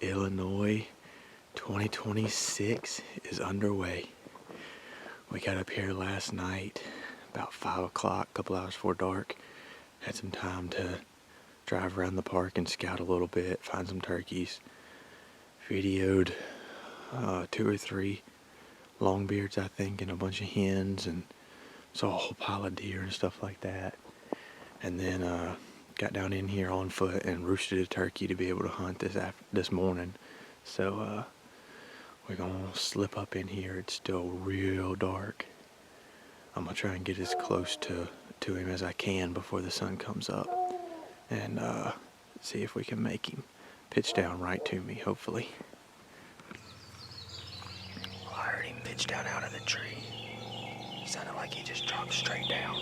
Illinois 2026 is underway. We got up here last night about 5 o'clock, a couple hours before dark. Had some time to drive around the park and scout a little bit, find some turkeys. Videoed 2 or 3 longbeards, I think, and a bunch of hens, and saw a whole pile of deer and stuff like that. And then got down in here on foot and roosted a turkey to be able to hunt this morning. So we're gonna slip up in here. It's still real dark. I'm gonna try and get as close to him as I can before the sun comes up, and see if we can make him pitch down right to me, hopefully. I heard him pitch down out of the tree. Sounded like he just dropped straight down.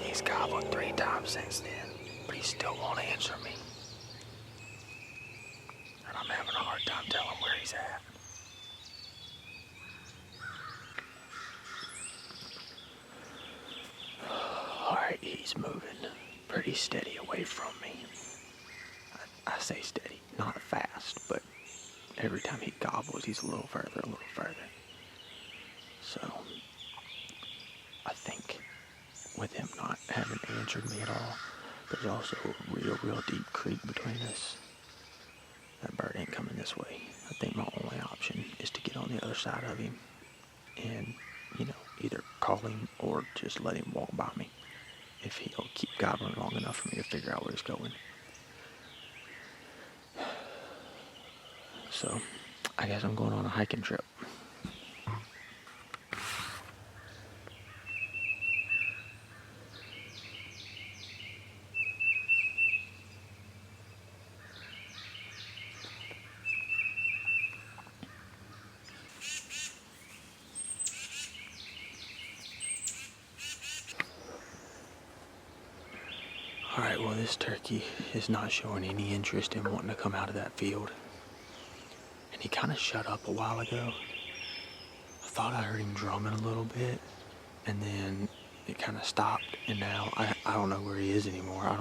He's gobbled 3 times since then, but he still won't answer me. And I'm having a hard time telling where he's at. Alright, he's moving pretty steady away from me. I say steady, not fast, but every time he gobbles, he's a little further. So, I think with him not having answered me at all, there's also a real deep creek between us. That bird ain't coming this way. I think my only option is to get on the other side of him and, either call him or just let him walk by me, if he'll keep gobbling long enough for me to figure out where he's going. So, I guess I'm going on a hiking trip. Alright, well, this turkey is not showing any interest in wanting to come out of that field. And he kind of shut up a while ago. I thought I heard him drumming a little bit, and then it kind of stopped, and now I don't know where he is anymore. I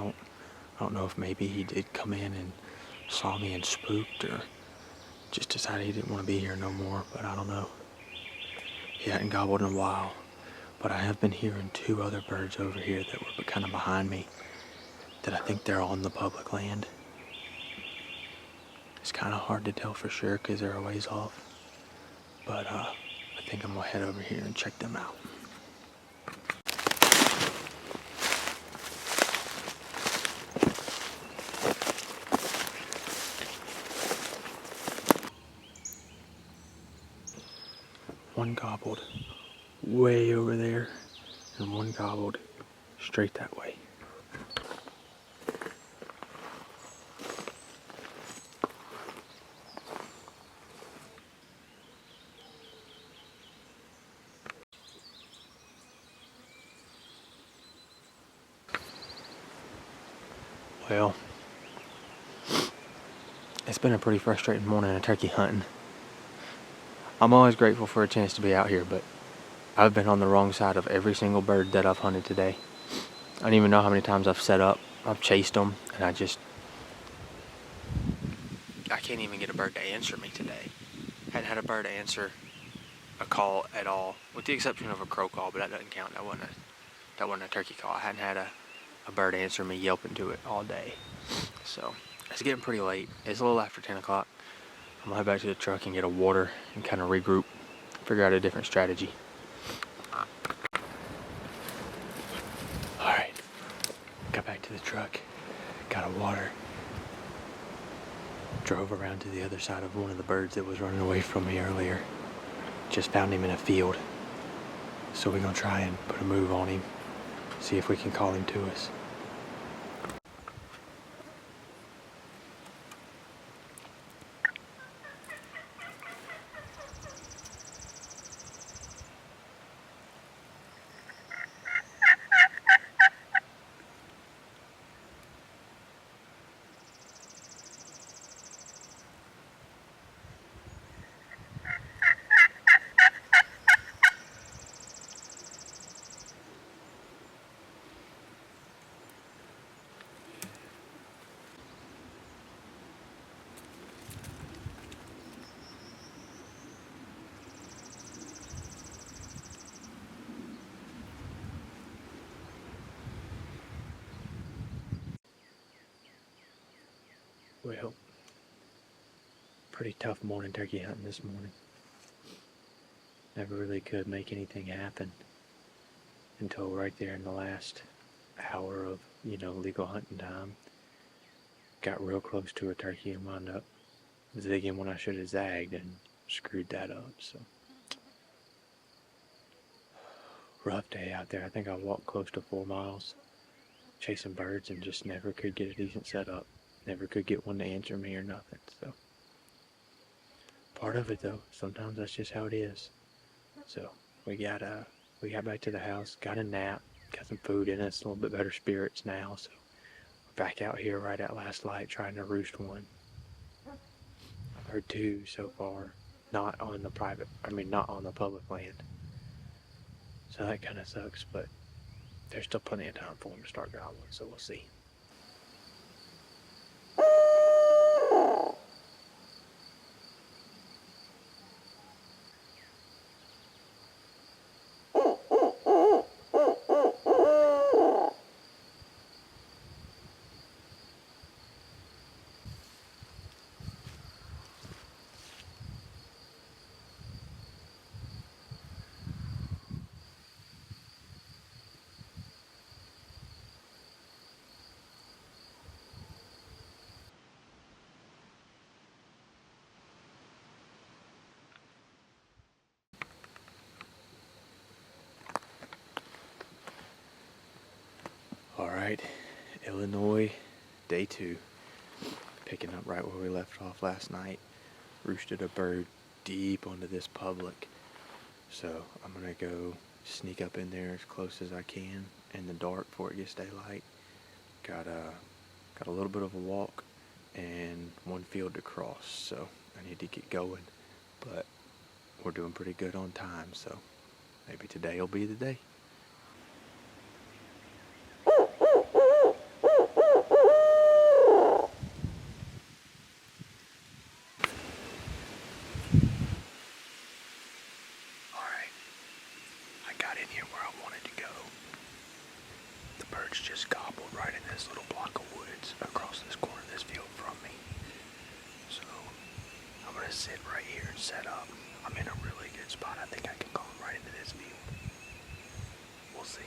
don't know if maybe he did come in and saw me and spooked, or just decided he didn't want to be here no more, but I don't know. He hadn't gobbled in a while, but I have been hearing 2 other birds over here that were kind of behind me, that I think they're on the public land. It's kind of hard to tell for sure because they're a ways off, but I think I'm gonna head over here and check them out. One gobbled way over there, and one gobbled straight that way. Well, it's been a pretty frustrating morning of turkey hunting. I'm always grateful for a chance to be out here, but I've been on the wrong side of every single bird that I've hunted today. I don't even know how many times I've set up, I've chased them, and I can't even get a bird to answer me today. Hadn't had a bird answer a call at all, with the exception of a crow call, but that doesn't count. That wasn't a turkey call. I hadn't had a bird answer me yelping to it all day. So it's getting pretty late. It's a little after 10 o'clock. I'm gonna head back to the truck and get a water and kind of regroup, figure out a different strategy. Alright, got back to the truck, got a water, drove around to the other side of one of the birds that was running away from me earlier. Just found him in a field. So we're gonna try and put a move on him, see if we can call him to us. Well, pretty tough morning turkey hunting this morning. Never really could make anything happen until right there in the last hour of, legal hunting time. Got real close to a turkey and wound up zigging when I should have zagged and screwed that up. So, rough day out there. I think I walked close to 4 miles chasing birds and just never could get a decent setup. Never could get one to answer me or nothing. So, part of it though, sometimes that's just how it is. So, we got back to the house, got a nap, got some food in us, a little bit better spirits now. So, we're back out here right at last light trying to roost one. I've heard 2 so far, not on the public land. So that kind of sucks, but there's still plenty of time for them to start gobbling, so we'll see. Alright, Illinois, day 2. Picking up right where we left off last night. Roosted a bird deep onto this public. So I'm going to go sneak up in there as close as I can in the dark before it gets daylight. Got a little bit of a walk and one field to cross, so I need to get going. But we're doing pretty good on time, so maybe today will be the day. Just gobbled right in this little block of woods across this corner of this field from me. So I'm going to sit right here and set up. I'm in a really good spot. I think I can go right into this field. We'll see.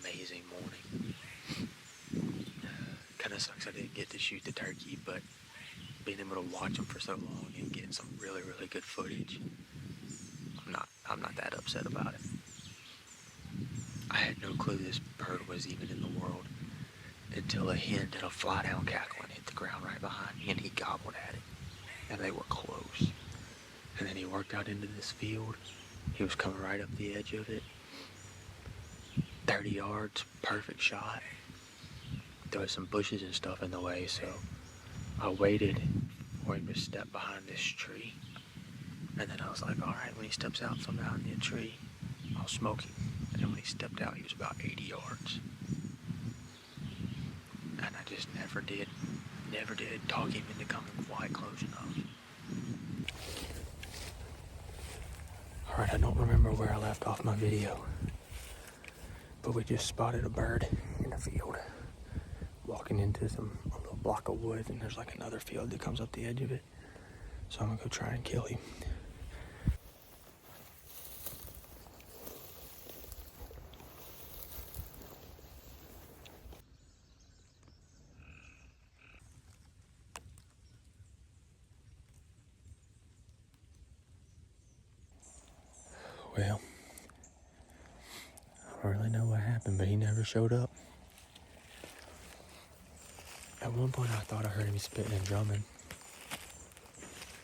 amazing morning. Kind of sucks I didn't get to shoot the turkey, but being able to watch them for so long and getting some really, really good footage, I'm not that upset about it. I had no clue this bird was even in the world until a hen did a fly down cackle and hit the ground right behind me, and he gobbled at it, and they were close. And then he worked out into this field. He was coming right up the edge of it. 30 yards, perfect shot. There was some bushes and stuff in the way, so I waited for him to step behind this tree. And then I was like, alright, when he steps out from behind the tree, I'll smoke him. And then when he stepped out, he was about 80 yards. And I just never did talk him into coming quite close enough. Alright, I don't remember where I left off my video, but we just spotted a bird in a field, walking into a little block of woods, and there's like another field that comes up the edge of it. So I'm gonna go try and kill him. Well, I don't really know what happened, but he never showed up. At one point I thought I heard him spitting and drumming.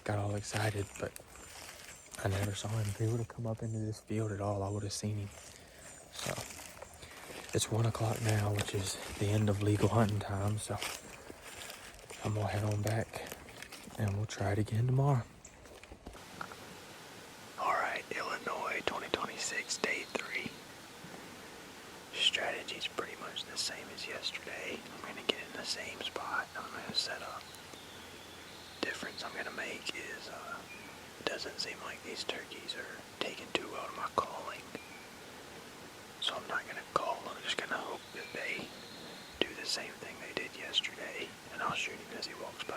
Got all excited, but I never saw him. If he would have come up into this field at all, I would have seen him. So, it's 1 o'clock now, which is the end of legal hunting time, so I'm gonna head on back and we'll try it again tomorrow. Alright, Illinois 2026, day 3. Strategy's pretty much the same as yesterday. I'm gonna get in the same spot. I'm gonna set up. Difference I'm gonna make is, doesn't seem like these turkeys are taking too well to my calling. So I'm not gonna call, I'm just gonna hope that they do the same thing they did yesterday, and I'll shoot him as he walks by.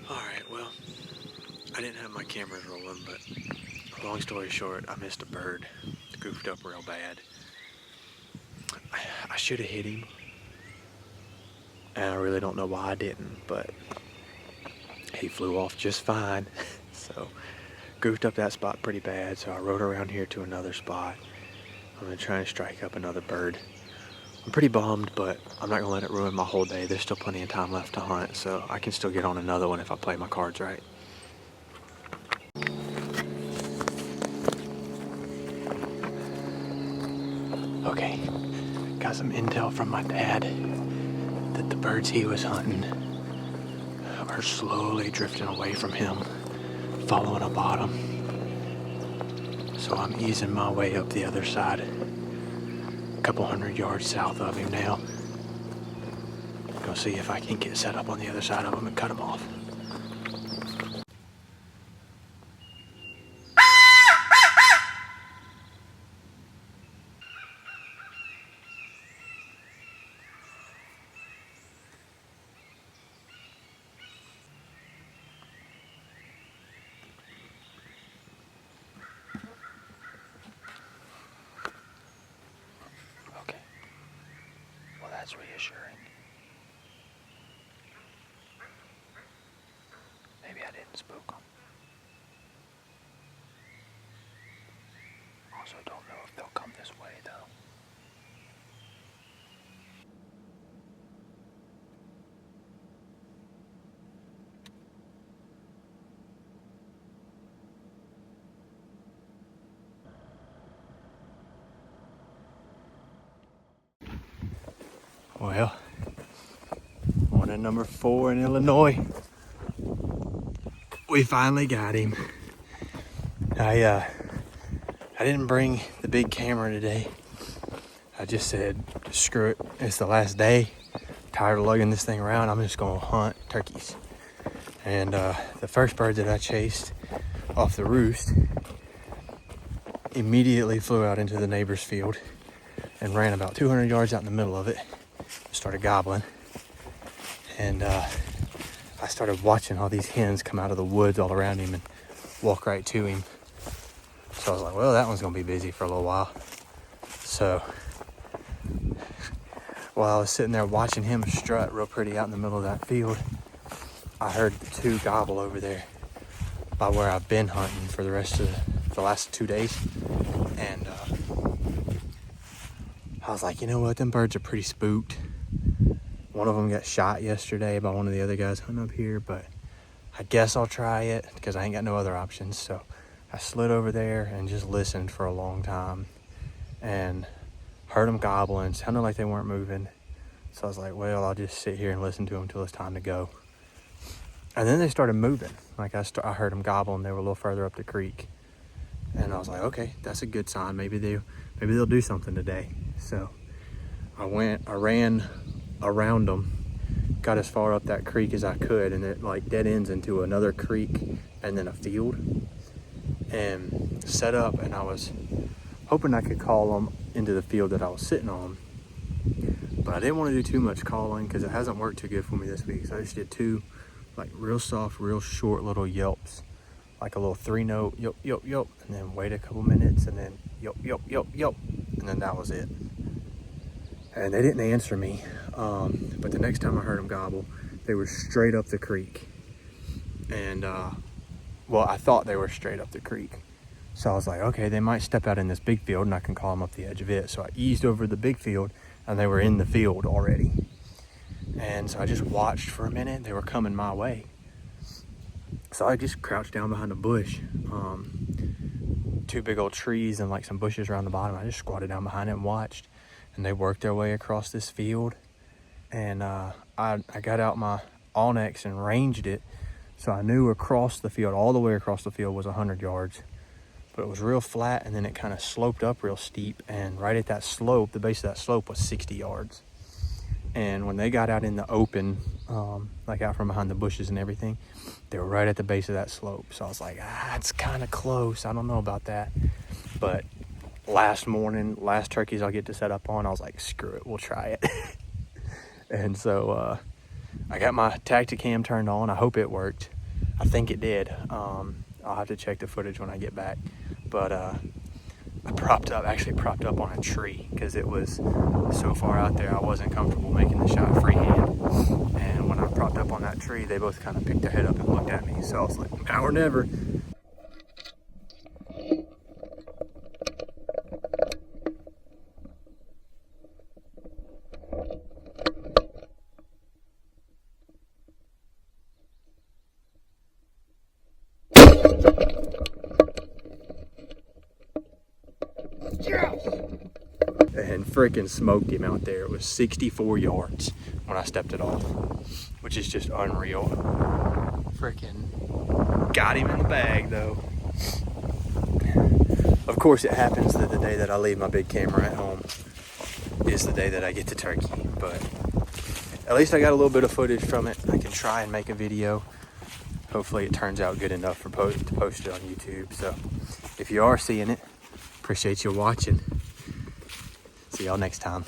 Alright, well, I didn't have my cameras rolling, but long story short, I missed a bird. Goofed up real bad. I should have hit him, and I really don't know why I didn't, but he flew off just fine. So, goofed up that spot pretty bad, so I rode around here to another spot. I'm gonna try and strike up another bird. I'm pretty bummed, but I'm not gonna let it ruin my whole day. There's still plenty of time left to hunt, so I can still get on another one if I play my cards right. Okay, got some intel from my dad that the birds he was hunting are slowly drifting away from him, following a bottom. So I'm easing my way up the other side, a couple 100 yards south of him now. Go see if I can get set up on the other side of him and cut him off. That's reassuring. Maybe I didn't spook them. Also don't know if they'll come this way though. Well, one at number 4 in Illinois. We finally got him. I didn't bring the big camera today. I just said, screw it. It's the last day. Tired of lugging this thing around. I'm just gonna hunt turkeys. And the first bird that I chased off the roost immediately flew out into the neighbor's field and ran about 200 yards out in the middle of it. Started gobbling. And I started watching all these hens come out of the woods all around him and walk right to him. So I was like, well, that one's gonna be busy for a little while. So while I was sitting there watching him strut real pretty out in the middle of that field, I heard the 2 gobble over there by where I've been hunting for the rest of the last 2 days. And I was like, you know what, them birds are pretty spooked. One of them got shot yesterday by one of the other guys hunting up here, but I guess I'll try it because I ain't got no other options. So I slid over there and just listened for a long time and heard them gobbling, sounded like they weren't moving. So I was like, well, I'll just sit here and listen to them until it's time to go. And then they started moving. Like I heard them gobbling. They were a little further up the creek. And I was like, okay, that's a good sign. Maybe they'll do something today. So I ran around them, got as far up that creek as I could, and it like dead ends into another creek and then a field, and set up, and I was hoping I could call them into the field that I was sitting on, but I didn't want to do too much calling because it hasn't worked too good for me this week. So I just did 2 like real soft, real short little yelps, like a little 3-note yelp, yelp, yelp, and then wait a couple minutes and then yelp, yelp, yelp, yelp, and then that was it. And they didn't answer me, but the next time I heard them gobble, they were straight up the creek. And, well, I thought they were straight up the creek. So I was like, okay, they might step out in this big field and I can call them up the edge of it. So I eased over the big field and they were in the field already. And so I just watched for a minute. They were coming my way. So I just crouched down behind a bush, 2 big old trees and like some bushes around the bottom. I just squatted down behind it and watched. And they worked their way across this field, and I got out my onyx and ranged it, so I knew across the field, all the way across the field, was 100 yards, but it was real flat, and then it kind of sloped up real steep, and right at that slope, the base of that slope was 60 yards. And when they got out in the open, like out from behind the bushes and everything, they were right at the base of that slope. So I was like, it's kind of close. I don't know about that, but last turkeys I'll get to set up on, I was like, screw it, we'll try it. And so I got my Tacticam turned on. I hope it worked. I think it did. I'll have to check the footage when I get back. But I actually propped up on a tree because it was so far out there I wasn't comfortable making the shot freehand. And when I propped up on that tree, they both kind of picked their head up and looked at me. So I was like, now or never. And freaking smoked him out there. It was 64 yards when I stepped it off, which is just unreal. Freaking got him in the bag though. Of course it happens that the day that I leave my big camera at home is the day that I get the turkey, but at least I got a little bit of footage from it. I can try and make a video. Hopefully it turns out good enough to post it on YouTube. So if you are seeing it, appreciate you watching. See y'all next time.